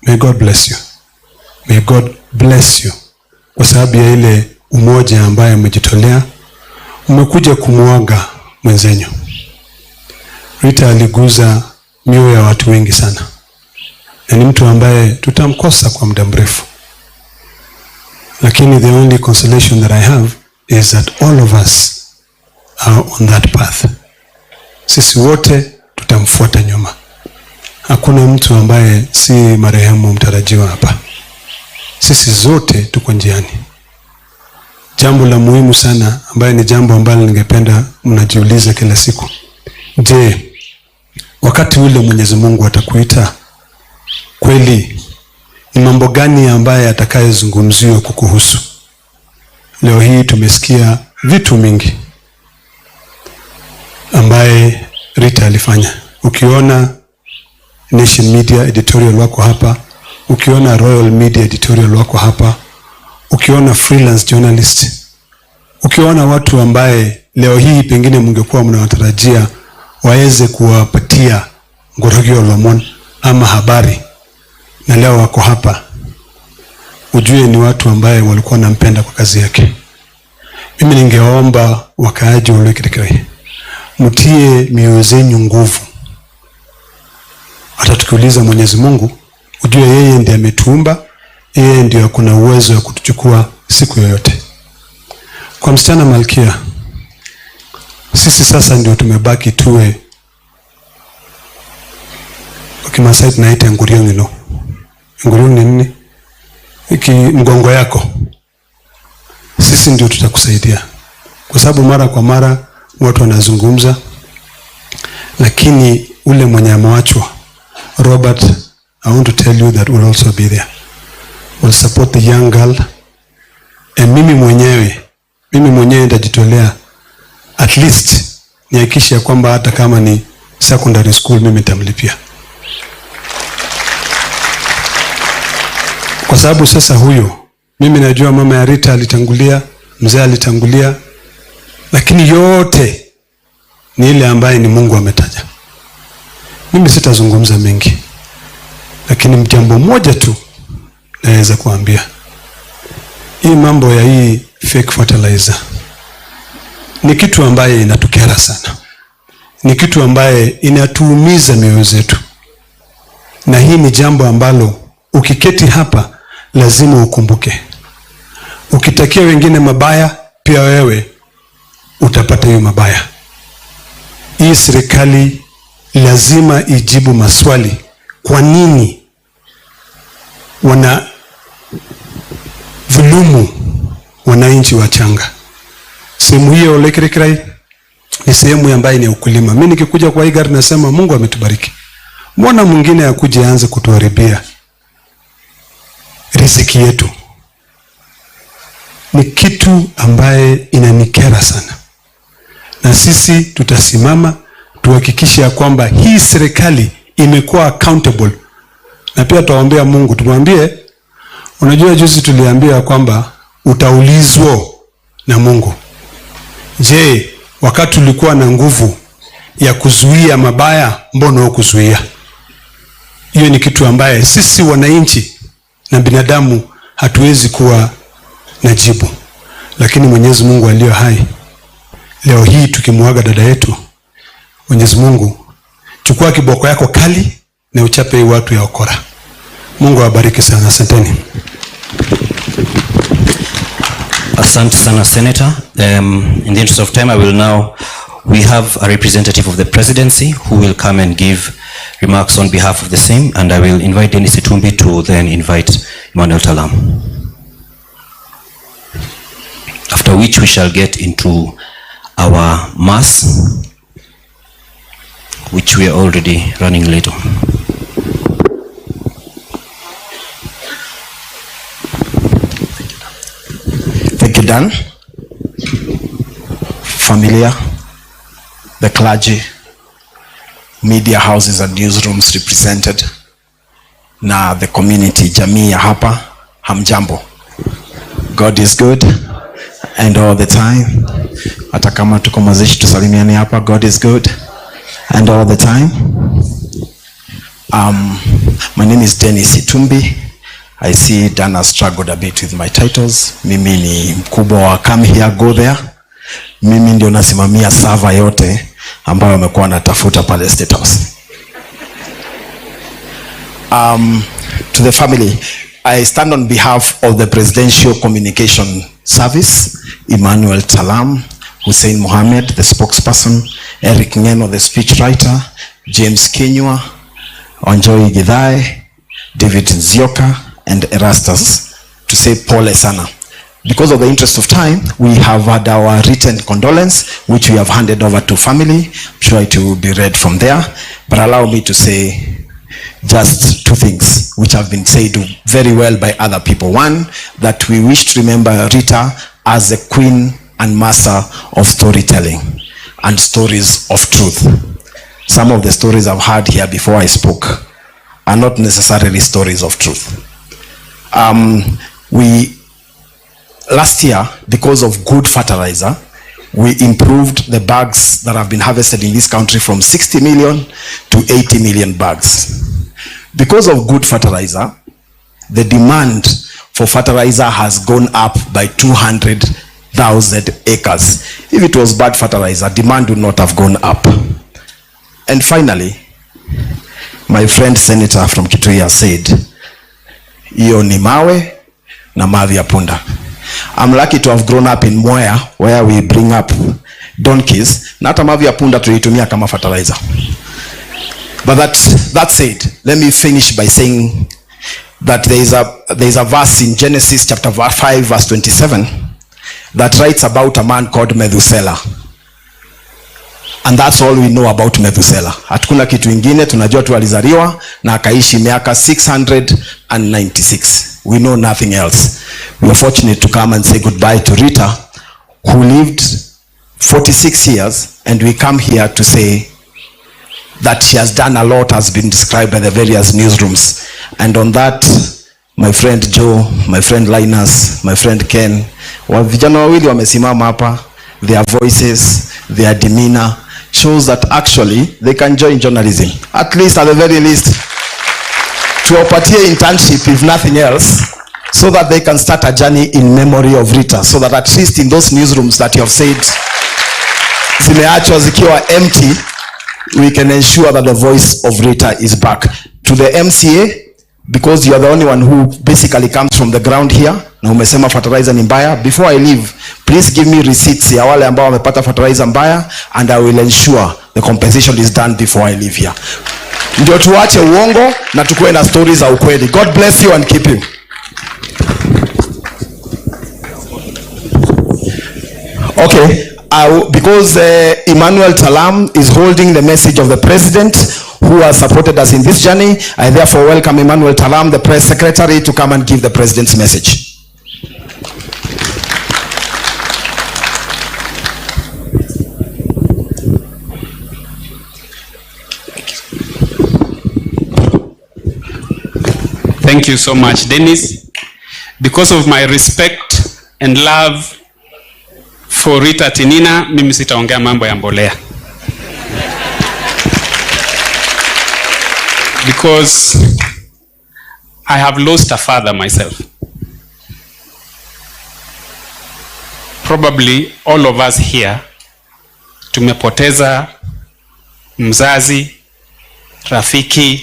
May God bless you. May God bless you. Kwa sababu ya ile umoja ambaye umejitolea, umekuja kumuaga mwenzenyu. Rita aliguza mioyo ya watu wengi sana. Na ni mtu ambaye tutamkosa kwa muda mrefu. Lakini the only consolation that I have is that all of us are on that path. Sisi wote tutamfuata nyuma. Hakuna mtu ambaye si marehemu mtarajiwa hapa. Sisi zote tuko njiani. Jambo la muhimu sana ambaye ni jambo ambalo ningependa mnajiuliza kila siku. Je, wakati ule Mwenyezi Mungu atakuita, kweli ni mambo gani ambaye atakayezungumziwa kukuhusu? Leo hii tumesikia vitu mingi ambaye Rita alifanya. Ukiona Nation Media editorial wako hapa, ukiona Royal Media editorial wako hapa, ukiona freelance journalist, ukiona watu ambaye leo hii pengine mngekuwa mnawatarajia waweze kuwapatia ngorogeo lomon ama habari, na leo wako hapa, ujue ni watu ambaye walikuwa wanampenda kwa kazi yake. Mimi ningeomba wakaaji wa Loikirekirai, mtie mioyo zenyu nguvu. Hata tukiuliza Mwenyezi Mungu, ujue yeye ndiye ametuumba, yeye ndiye kuna uwezo wa kutuchukua siku yoyote. Kwa msichana Malkia, sisi sasa ndio tumebaki tuwe Kimasai tunaita ngurioni no. Ngurioni ni nini? Mgongo yako. Sisi ndio tutakusaidia. Kwa sababu mara kwa mara watu wanazungumza, lakini ule mwenye amewachwa, Robert, I want to tell you that will also be there. Will support the young girl. Mimi mwenyewe nitajitolea at least nihakikishe kwamba hata kama ni secondary school mimi nitamlipia. Kwa sababu sasa huyo, mimi najua mama ya Rita alitangulia, mzee alitangulia, lakini yote ni ile ambaye ni Mungu ametaja. Mimi sitazungumza mengi, lakini jambo moja tu naweza kuambia. Hii mambo ya hii fake fertilizer ni kitu ambaye inatukera sana. Ni kitu ambaye inatuumiza mioyo zetu. Na hii ni jambo ambalo ukiketi hapa lazima ukumbuke. Ukitakia wengine mabaya, pia wewe utapata hiyo mabaya. Hii serikali lazima ijibu maswali. Kwa nini wana dhulumu wananchi wachanga? Sehemu hiyo Loikirekirai ni sehemu ambayo ni ukulima. Mimi nikikuja kwa hii gari nasema Mungu ametubariki. Mbona mwingine akuje aanze kutuharibia riziki yetu? Ni kitu ambaye inanikera sana. Na sisi tutasimama tuhakikishe ya kwamba hii serikali imekuwa accountable. Na pia tuwaombea Mungu, tumwambie, unajua juzi tuliambia kwamba utaulizwa na Mungu. Je, wakati ulikuwa na nguvu ya kuzuia mabaya, mbona hukuzuia? Hiyo ni kitu ambaye sisi wananchi na binadamu hatuwezi kuwa na jibu. Lakini Mwenyezi Mungu aliye hai, leo hii tukimuaga dada yetu, Mwenyezi Mungu, chukua kiboko yako kali na uchape watu ya okora. Mungu awabariki sana. Asanteni. Asante sana, Senator. In the interest of time, we have a representative of the presidency who will come and give remarks on behalf of the same, and I will invite Dennis Itumbi to then invite Emmanuel Talam. After which we shall get into our mass, which we are already running late on. Thank you, Dan. Familia, the clergy, media houses and newsrooms represented, na the community, jamii ya hapa, hamjambo. God is good and all the time. Hata kama tuko mazishi tusalimiane hapa, God is good and all the time. My name is Dennis Itumbi. I see Dana struggled a bit with my titles. Mimi ni mkubwa wa come here go there. Mimi ndio nasimamia server yote ambayo wamekuwa natafuta pale State House. To the family, I stand on behalf of the Presidential Communication Service, Emmanuel Talam, Hussein Mohammed, the spokesperson, Eric Ngeno, the speechwriter, James Kenywa, Onjoy Gidai, David Nzioka, and Erastus, to say pole sana. Because of the interest of time, we have had our written condolence, which we have handed over to family. I'm sure it will be read from there. But allow me to say just two things which have been said very well by other people. One, that we wish to remember Rita as the queen and master of storytelling and stories of truth. Some of the stories I've heard here before I spoke are not necessarily stories of truth. Last year, because of good fertilizer, we improved the bags that have been harvested in this country from 60 million to 80 million bags. Because of good fertilizer, the demand for fertilizer has gone up by 200,000 acres. If it was bad fertilizer, demand would not have gone up. And finally, my friend Senator from Kitui said, iyo ni mawe na mavi ya punda. I'm lucky to have grown up in Mwea, where we bring up donkeys. Na hata mavi ya punda tulitumia kama fertilizer. But that said, let me finish by saying that there is a verse in Genesis chapter 5 verse 27 that writes about a man called Methuselah. And that's all we know about Methuselah. Hatukuna kitu ingine, tunajua tu alizaliwa na akaishi miaka 696. We know nothing else. We are fortunate to come and say goodbye to Rita, who lived 46 years, and we come here to say that she has done a lot, has been described by the various newsrooms. And on that, my friend Joe, my friend Linus, my friend Ken, vijana wawili wamesimama hapa, their voices, their demeanor shows that actually they can join journalism. At least, at the very least, tuwapatie internship if nothing else, so that they can start a journey in memory of Rita, so that at least in those newsrooms that you have said zimeachwa zikiwa empty, we can ensure that the voice of Rita is back. To the MCA, because you are the only one who basically comes from the ground here, na umesema fertilizer ni mbaya, before I leave, please give me receipts ya wale ambao wamepata fertilizer mbaya, and I will ensure the compensation is done before I leave here. Ndio tuache uongo na tukue na stories za ukweli. God bless you and keep you. Okay, because Emmanuel Talam is holding the message of the president who has supported us in this journey, I therefore welcome Emmanuel Talam, the press secretary, to come and give the president's message. Thank you so much, Dennis. Because of my respect and love for Rita Tinna, mimi sitaongea mambo ya mbolea. Because I have lost a father myself. Probably all of us here tumepoteza mzazi, rafiki,